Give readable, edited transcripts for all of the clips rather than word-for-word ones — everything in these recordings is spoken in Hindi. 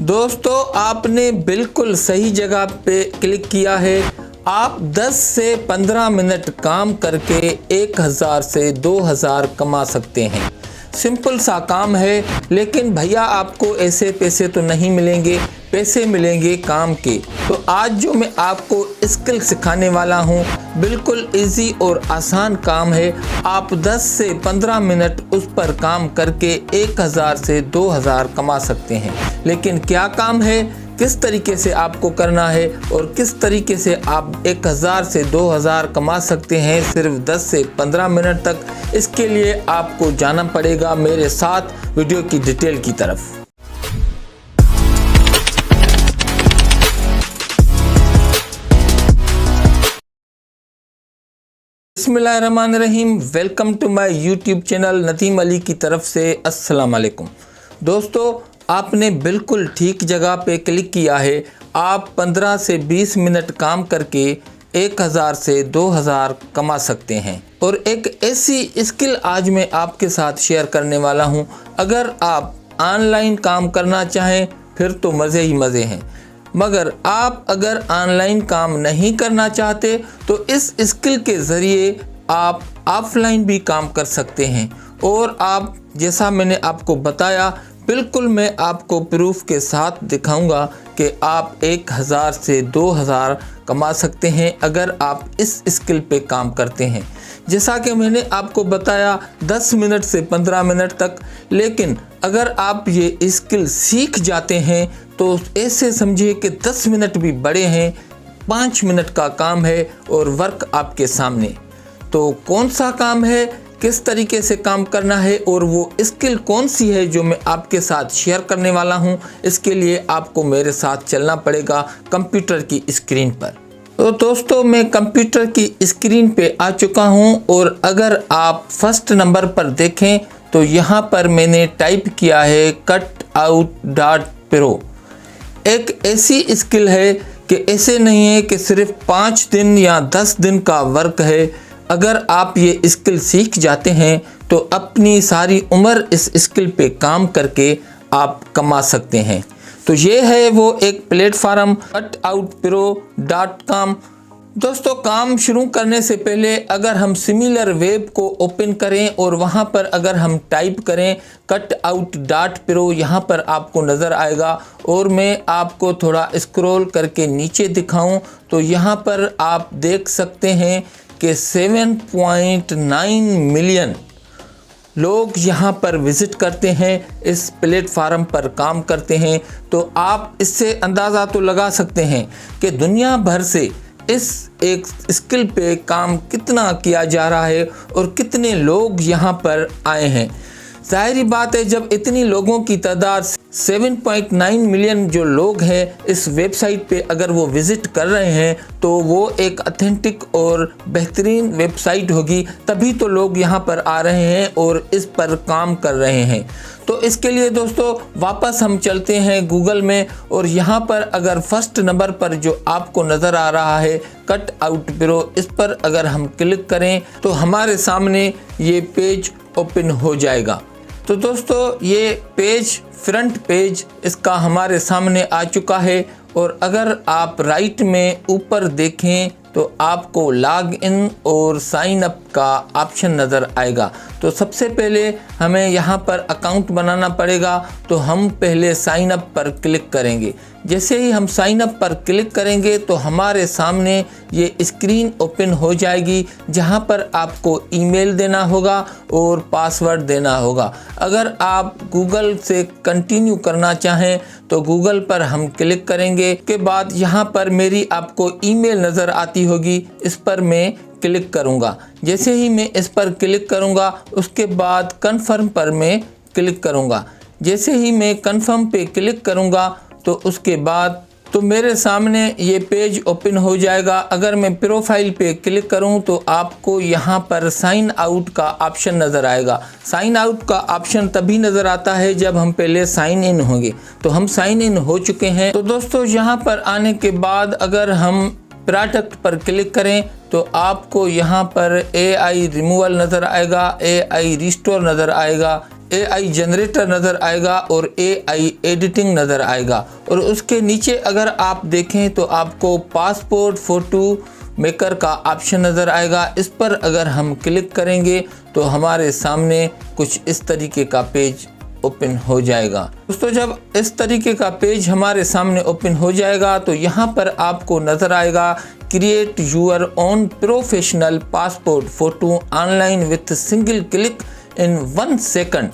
दोस्तों आपने बिल्कुल सही जगह पे क्लिक किया है। आप 10 से 15 मिनट काम करके 1000 से 2000 कमा सकते हैं। सिंपल सा काम है, लेकिन भैया आपको ऐसे पैसे तो नहीं मिलेंगे, पैसे मिलेंगे काम के। तो आज जो मैं आपको स्किल सिखाने वाला हूँ बिल्कुल इजी और आसान काम है। आप 10 से 15 मिनट उस पर काम करके 1000 से 2000 कमा सकते हैं। लेकिन क्या काम है, किस तरीके से आपको करना है और किस तरीके से आप 1000 से 2000 कमा सकते हैं सिर्फ 10 से 15 मिनट तक, इसके लिए आपको जाना पड़ेगा मेरे साथ वीडियो की डिटेल की तरफ। बिस्मिल्लाहिर्रहमानिर्रहीम। Welcome to my YouTube channel Nadeem Ali की तरफ से अस्सलाम वालेकुम। दोस्तों आपने बिल्कुल ठीक जगह पे क्लिक किया है। आप 15 से 20 मिनट काम करके 1000 से 2000 कमा सकते हैं। और एक ऐसी स्किल आज मैं आपके साथ शेयर करने वाला हूं। अगर आप ऑनलाइन काम करना चाहें फिर तो मज़े ही मज़े हैं, मगर आप अगर ऑनलाइन काम नहीं करना चाहते तो इस स्किल के ज़रिए आप ऑफलाइन भी काम कर सकते हैं। और आप जैसा मैंने आपको बताया, बिल्कुल मैं आपको प्रूफ के साथ दिखाऊंगा कि आप 1000 से 2000 कमा सकते हैं अगर आप इस स्किल पे काम करते हैं। जैसा कि मैंने आपको बताया 10 मिनट से 15 मिनट तक, लेकिन अगर आप ये स्किल सीख जाते हैं तो ऐसे समझिए कि 10 मिनट भी बड़े हैं, 5 मिनट का काम है और वर्क आपके सामने। तो कौन सा काम है, किस तरीके से काम करना है और वो स्किल कौन सी है जो मैं आपके साथ शेयर करने वाला हूँ, इसके लिए आपको मेरे साथ चलना पड़ेगा कंप्यूटर की स्क्रीन पर। तो दोस्तों मैं कंप्यूटर की स्क्रीन पे आ चुका हूँ और अगर आप फर्स्ट नंबर पर देखें तो यहाँ पर मैंने टाइप किया है cutout.pro। एक ऐसी स्किल है कि ऐसे नहीं है कि सिर्फ 5 दिन या 10 दिन का वर्क है। अगर आप ये स्किल सीख जाते हैं तो अपनी सारी उम्र इस स्किल पे काम करके आप कमा सकते हैं। तो ये है वो एक प्लेटफॉर्म cutout.pro.com। दोस्तों काम शुरू करने से पहले अगर हम सिमिलर वेब को ओपन करें और वहाँ पर अगर हम टाइप करें cutout.pro, यहाँ पर आपको नज़र आएगा। और मैं आपको थोड़ा स्क्रॉल करके नीचे दिखाऊं तो यहाँ पर आप देख सकते हैं कि 7.9 मिलियन लोग यहाँ पर विज़िट करते हैं, इस प्लेटफार्म पर काम करते हैं। तो आप इससे अंदाज़ा तो लगा सकते हैं कि दुनिया भर से इस एक स्किल पे काम कितना किया जा रहा है और कितने लोग यहाँ पर आए हैं। ज़ाहिरी बात है, जब इतनी लोगों की तादाद 7.9 मिलियन जो लोग हैं इस वेबसाइट पे अगर वो विज़िट कर रहे हैं तो वो एक ऑथेंटिक और बेहतरीन वेबसाइट होगी, तभी तो लोग यहाँ पर आ रहे हैं और इस पर काम कर रहे हैं। तो इसके लिए दोस्तों वापस हम चलते हैं गूगल में और यहाँ पर अगर फर्स्ट नंबर पर जो आपको नज़र आ रहा है cutout.pro, इस पर अगर हम क्लिक करें तो हमारे सामने ये पेज ओपन हो जाएगा। तो दोस्तों ये पेज फ्रंट पेज इसका हमारे सामने आ चुका है। और अगर आप राइट में ऊपर देखें तो आपको लॉग इन और साइन अप का ऑप्शन नज़र आएगा। तो सबसे पहले हमें यहाँ पर अकाउंट बनाना पड़ेगा, तो हम पहले साइन अप पर क्लिक करेंगे। जैसे ही हम साइन अप पर क्लिक करेंगे तो हमारे सामने ये स्क्रीन ओपन हो जाएगी, जहाँ पर आपको ईमेल देना होगा और पासवर्ड देना होगा। अगर आप गूगल से कंटिन्यू करना चाहें तो गूगल पर हम क्लिक करेंगे। के बाद यहाँ पर मेरी आपको ईमेल नज़र आती होगी, इस पर मैं क्लिक करूँगा। जैसे ही मैं इस पर क्लिक करूँगा उसके बाद कन्फर्म पर मैं क्लिक करूँगा। जैसे ही मैं कन्फर्म पे क्लिक करूँगा तो उसके बाद तो मेरे सामने ये पेज ओपन हो जाएगा। अगर मैं प्रोफाइल पे क्लिक करूं तो आपको यहाँ पर साइन आउट का ऑप्शन नज़र आएगा। साइन आउट का ऑप्शन तभी नज़र आता है जब हम पहले साइन इन होंगे। तो हम साइन इन हो चुके हैं। तो दोस्तों यहाँ पर आने के बाद अगर हम प्रोडक्ट पर क्लिक करें तो आपको यहाँ पर AI रिमूवल नज़र आएगा, AI रिस्टोर नज़र आएगा, AI जनरेटर नज़र आएगा और AI एडिटिंग नज़र आएगा। और उसके नीचे अगर आप देखें तो आपको पासपोर्ट फ़ोटो मेकर का ऑप्शन नज़र आएगा। इस पर अगर हम क्लिक करेंगे तो हमारे सामने कुछ इस तरीके का पेज ओपन हो जाएगा। दोस्तों, जब इस तरीके का पेज हमारे सामने ओपन हो जाएगा तो यहाँ पर आपको नज़र आएगा create your own professional passport photo online with single click in 1 second.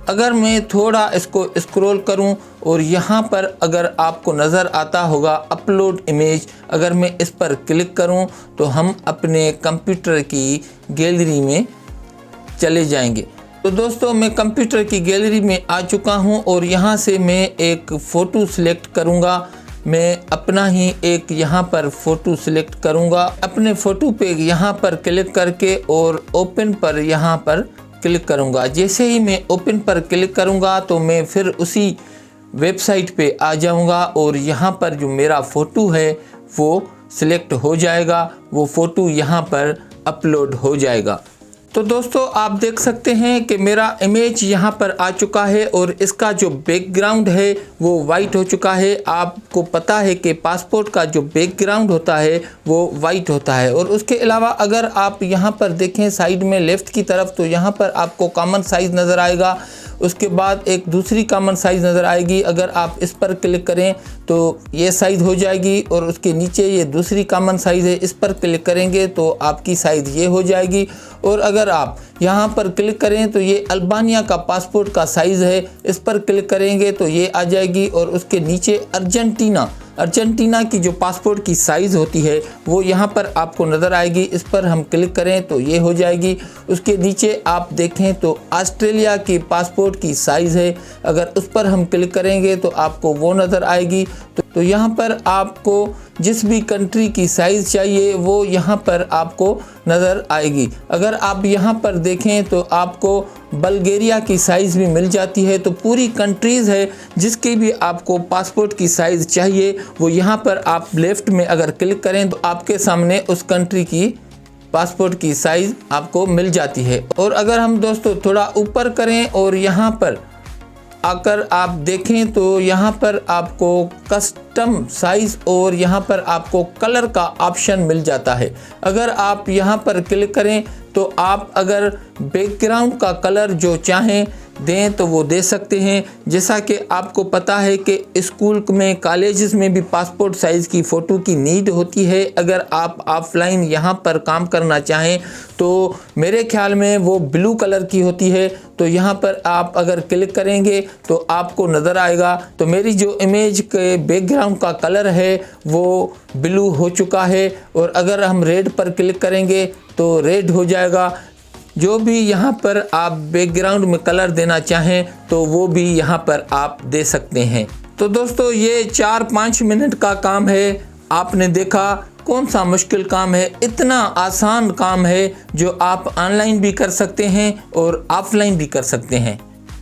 अगर मैं थोड़ा इसको स्क्रॉल करूं और यहाँ पर अगर आपको नज़र आता होगा अपलोड इमेज, अगर मैं इस पर क्लिक करूं तो हम अपने कंप्यूटर की गैलरी में चले जाएंगे। तो दोस्तों, मैं कंप्यूटर की गैलरी में आ चुका हूं और यहाँ से मैं एक फ़ोटो सिलेक्ट करूँगा। मैं अपना ही एक यहाँ पर फ़ोटो सिलेक्ट करूँगा। अपने फ़ोटो पे यहाँ पर क्लिक करके और ओपन पर यहाँ पर क्लिक करूँगा। जैसे ही मैं ओपन पर क्लिक करूँगा तो मैं फिर उसी वेबसाइट पे आ जाऊँगा और यहाँ पर जो मेरा फ़ोटो है वो सिलेक्ट हो जाएगा। वो फ़ोटो यहाँ पर अपलोड हो जाएगा। तो दोस्तों, आप देख सकते हैं कि मेरा इमेज यहाँ पर आ चुका है और इसका जो बैकग्राउंड है वो वाइट हो चुका है। आपको पता है कि पासपोर्ट का जो बैकग्राउंड होता है वो वाइट होता है। और उसके अलावा अगर आप यहाँ पर देखें साइड में लेफ़्ट की तरफ तो यहाँ पर आपको कॉमन साइज़ नज़र आएगा। उसके बाद एक दूसरी कॉमन साइज़ नज़र आएगी। अगर आप इस पर क्लिक करें तो ये साइज़ हो जाएगी और उसके नीचे ये दूसरी कॉमन साइज़ है, इस पर क्लिक करेंगे तो आपकी साइज़ ये हो जाएगी। और अगर आप यहाँ पर क्लिक करें तो ये अल्बानिया का पासपोर्ट का साइज़ है, इस पर क्लिक करेंगे तो ये आ जाएगी। और उसके नीचे अर्जेंटीना की जो पासपोर्ट की साइज़ होती है वो यहाँ पर आपको नज़र आएगी। इस पर हम क्लिक करें तो ये हो जाएगी। उसके नीचे आप देखें तो ऑस्ट्रेलिया की पासपोर्ट की साइज़ है, अगर उस पर हम क्लिक करेंगे तो आपको वो नज़र आएगी। तो यहाँ पर आपको जिस भी कंट्री की साइज़ चाहिए वो यहाँ पर आपको नज़र आएगी। अगर आप यहाँ पर देखें तो आपको बल्गेरिया की साइज़ भी मिल जाती है। तो पूरी कंट्रीज़ है जिसकी भी आपको पासपोर्ट की साइज़ चाहिए वो यहाँ पर आप लेफ़्ट में अगर क्लिक करें तो आपके सामने उस कंट्री की पासपोर्ट की साइज़ आपको मिल जाती है। और अगर हम दोस्तों थोड़ा ऊपर करें और यहाँ पर आकर आप देखें तो यहाँ पर आपको कस्टम साइज़ और यहाँ पर आपको कलर का ऑप्शन मिल जाता है। अगर आप यहाँ पर क्लिक करें तो आप अगर बैकग्राउंड का कलर जो चाहें दें तो वो दे सकते हैं। जैसा कि आपको पता है कि स्कूल में कॉलेजेस में भी पासपोर्ट साइज़ की फ़ोटो की नीड होती है। अगर आप ऑफलाइन यहाँ पर काम करना चाहें तो मेरे ख्याल में वो ब्लू कलर की होती है। तो यहाँ पर आप अगर क्लिक करेंगे तो आपको नज़र आएगा। तो मेरी जो इमेज के बैकग्राउंड का कलर है वो ब्लू हो चुका है। और अगर हम रेड पर क्लिक करेंगे तो रेड हो जाएगा। जो भी यहाँ पर आप बैकग्राउंड में कलर देना चाहें तो वो भी यहाँ पर आप दे सकते हैं। तो दोस्तों, ये 4-5 मिनट का काम है। आपने देखा कौन सा मुश्किल काम है, इतना आसान काम है जो आप ऑनलाइन भी कर सकते हैं और ऑफलाइन भी कर सकते हैं।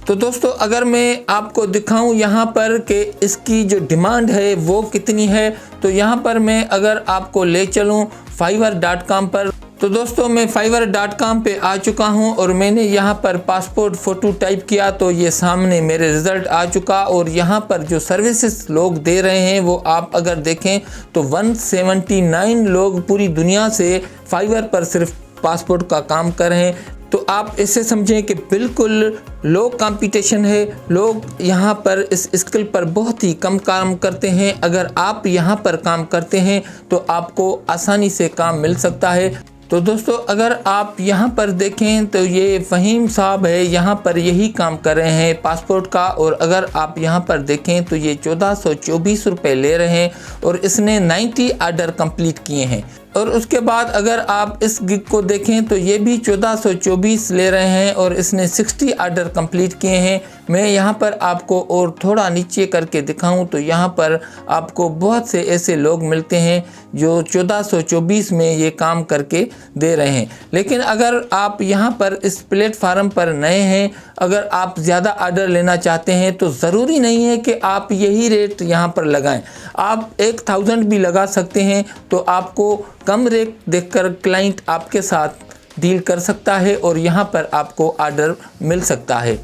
तो दोस्तों, अगर मैं आपको दिखाऊं यहाँ पर कि इसकी जो डिमांड है वो कितनी है तो यहाँ पर मैं अगर आपको ले चलूँ fiverr.com पर तो दोस्तों मैं fiverr.com पे आ चुका हूँ और मैंने यहाँ पर पासपोर्ट फ़ोटो टाइप किया तो ये सामने मेरे रिज़ल्ट आ चुका। और यहाँ पर जो सर्विसेज लोग दे रहे हैं वो आप अगर देखें तो 179 लोग पूरी दुनिया से फाइवर पर सिर्फ पासपोर्ट का काम कर रहे हैं। तो आप इसे समझें कि बिल्कुल लो कंपटीशन है। लोग यहाँ पर इस स्किल पर बहुत ही कम काम करते हैं। अगर आप यहाँ पर काम करते हैं तो आपको आसानी से काम मिल सकता है। तो दोस्तों, अगर आप यहाँ पर देखें तो ये फ़हीम साहब है, यहाँ पर यही काम कर रहे हैं पासपोर्ट का। और अगर आप यहाँ पर देखें तो ये 1424 रुपये ले रहे हैं और इसने 90 आर्डर कंप्लीट किए हैं। और उसके बाद अगर आप इस गिग को देखें तो ये भी 1424 ले रहे हैं और इसने 60 आर्डर कंप्लीट किए हैं। मैं यहाँ पर आपको और थोड़ा नीचे करके दिखाऊं तो यहाँ पर आपको बहुत से ऐसे लोग मिलते हैं जो 1424 में ये काम करके दे रहे हैं। लेकिन अगर आप यहाँ पर इस प्लेटफार्म पर नए हैं, अगर आप ज़्यादा आर्डर लेना चाहते हैं तो ज़रूरी नहीं है कि आप यही रेट यहाँ पर लगाएं। आप 1000 भी लगा सकते हैं तो आपको कम रेट देखकर क्लाइंट आपके साथ डील कर सकता है और यहाँ पर आपको आर्डर मिल सकता है।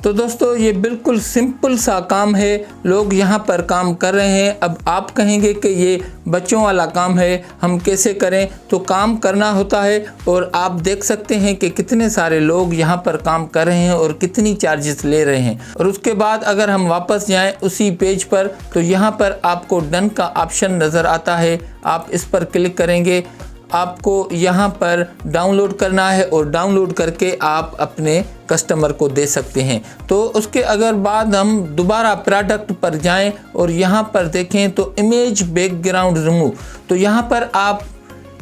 तो दोस्तों ये बिल्कुल सिंपल सा काम है, लोग यहाँ पर काम कर रहे हैं। अब आप कहेंगे कि ये बच्चों वाला काम है, हम कैसे करें? तो काम करना होता है और आप देख सकते हैं कि कितने सारे लोग यहाँ पर काम कर रहे हैं और कितनी चार्जेस ले रहे हैं। और उसके बाद अगर हम वापस जाएं उसी पेज पर, तो यहाँ पर आपको डन का ऑप्शन नज़र आता है, आप इस पर क्लिक करेंगे। आपको यहाँ पर डाउनलोड करना है और डाउनलोड करके आप अपने कस्टमर को दे सकते हैं। तो उसके अगर बाद हम दोबारा प्रोडक्ट पर जाएं और यहाँ पर देखें तो इमेज बैकग्राउंड रिमूव, तो यहाँ पर आप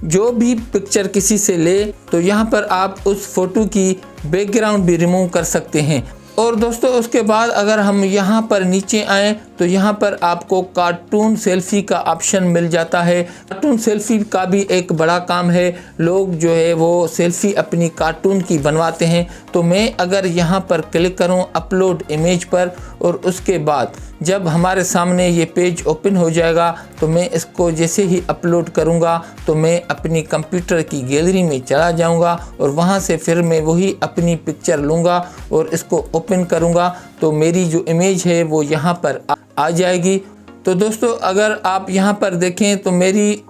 जो भी पिक्चर किसी से ले तो यहाँ पर आप उस फोटो की बैकग्राउंड भी रिमूव कर सकते हैं। और दोस्तों उसके बाद अगर हम यहाँ पर नीचे आएँ तो यहाँ पर आपको कार्टून सेल्फी का ऑप्शन मिल जाता है। कार्टून सेल्फी का भी एक बड़ा काम है, लोग जो है वो सेल्फी अपनी कार्टून की बनवाते हैं। तो मैं अगर यहाँ पर क्लिक करूँ अपलोड इमेज पर और उसके बाद जब हमारे सामने ये पेज ओपन हो जाएगा तो मैं इसको जैसे ही अपलोड करूँगा तो मैं अपनी कंप्यूटर की गैलरी में चला जाऊँगा और वहाँ से फिर मैं वही अपनी पिक्चर लूँगा और इसको ओपन करूँगा तो मेरी जो इमेज है वो यहाँ पर आ जाएगी। तो दोस्तों अगर आप यहाँ पर देखें तो मेरी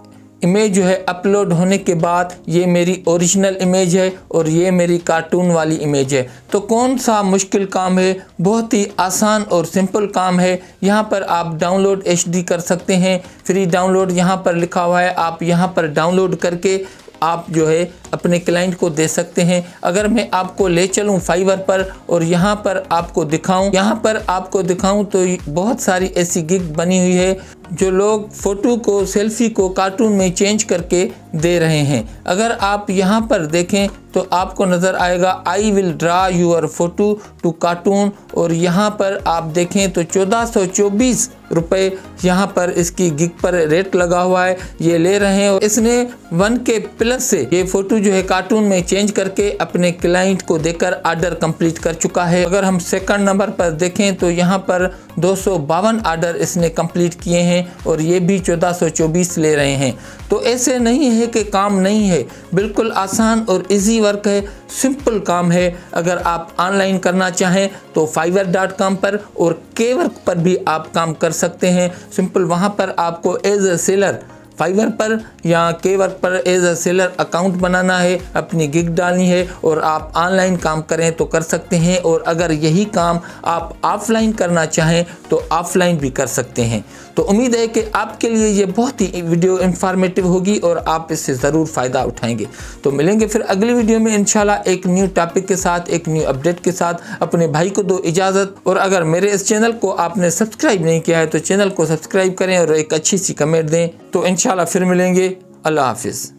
इमेज जो है अपलोड होने के बाद ये मेरी ओरिजिनल इमेज है और ये मेरी कार्टून वाली इमेज है। तो कौन सा मुश्किल काम है, बहुत ही आसान और सिंपल काम है। यहाँ पर आप डाउनलोड HD कर सकते हैं, फ्री डाउनलोड यहाँ पर लिखा हुआ है, आप यहाँ पर डाउनलोड करके आप जो है अपने क्लाइंट को दे सकते हैं। अगर मैं आपको ले चलूं फाइवर पर और यहाँ पर आपको दिखाऊं तो बहुत ऐसी ऐसी गिग बनी हुई है जो लोग फ़ोटो को, सेल्फी को कार्टून में चेंज करके दे रहे हैं। अगर आप यहाँ पर देखें तो आपको नज़र आएगा I will draw your photo to cartoon और यहाँ पर आप देखें तो 1424 रुपये यहाँ पर इसकी गिग पर रेट लगा हुआ है, ये ले रहे हैं। और इसने 1K प्लस से ये फ़ोटो जो है कार्टून में चेंज करके अपने क्लाइंट को देकर ऑर्डर कंप्लीट कर चुका है। अगर हम सेकंड नंबर पर देखें तो यहाँ पर 252 ऑर्डर इसने कंप्लीट किए हैं और ये भी 1424 ले रहे हैं। तो ऐसे नहीं है कि काम नहीं है, बिल्कुल आसान और इजी वर्क है, सिंपल काम है। अगर आप ऑनलाइन करना चाहें तो fiverr.com पर और Kwork पर भी आप काम कर सकते हैं। सिंपल वहाँ पर आपको एज ए सेलर फाइवर पर या Kwork पर एज अ सेलर अकाउंट बनाना है, अपनी गिग डालनी है और आप ऑनलाइन काम करें तो कर सकते हैं। और अगर यही काम आप ऑफलाइन करना चाहें तो ऑफलाइन भी कर सकते हैं। तो उम्मीद है कि आपके लिए ये बहुत ही वीडियो इंफॉर्मेटिव होगी और आप इससे ज़रूर फ़ायदा उठाएंगे। तो मिलेंगे फिर अगली वीडियो में इंशाल्लाह एक न्यू टॉपिक के साथ, एक न्यू अपडेट के साथ। अपने भाई को दो इजाज़त और अगर मेरे इस चैनल को आपने सब्सक्राइब नहीं किया है तो चैनल को सब्सक्राइब करें और एक अच्छी सी कमेंट दें। तो इंशाल्लाह फिर मिलेंगे। अल्लाह हाफिज़।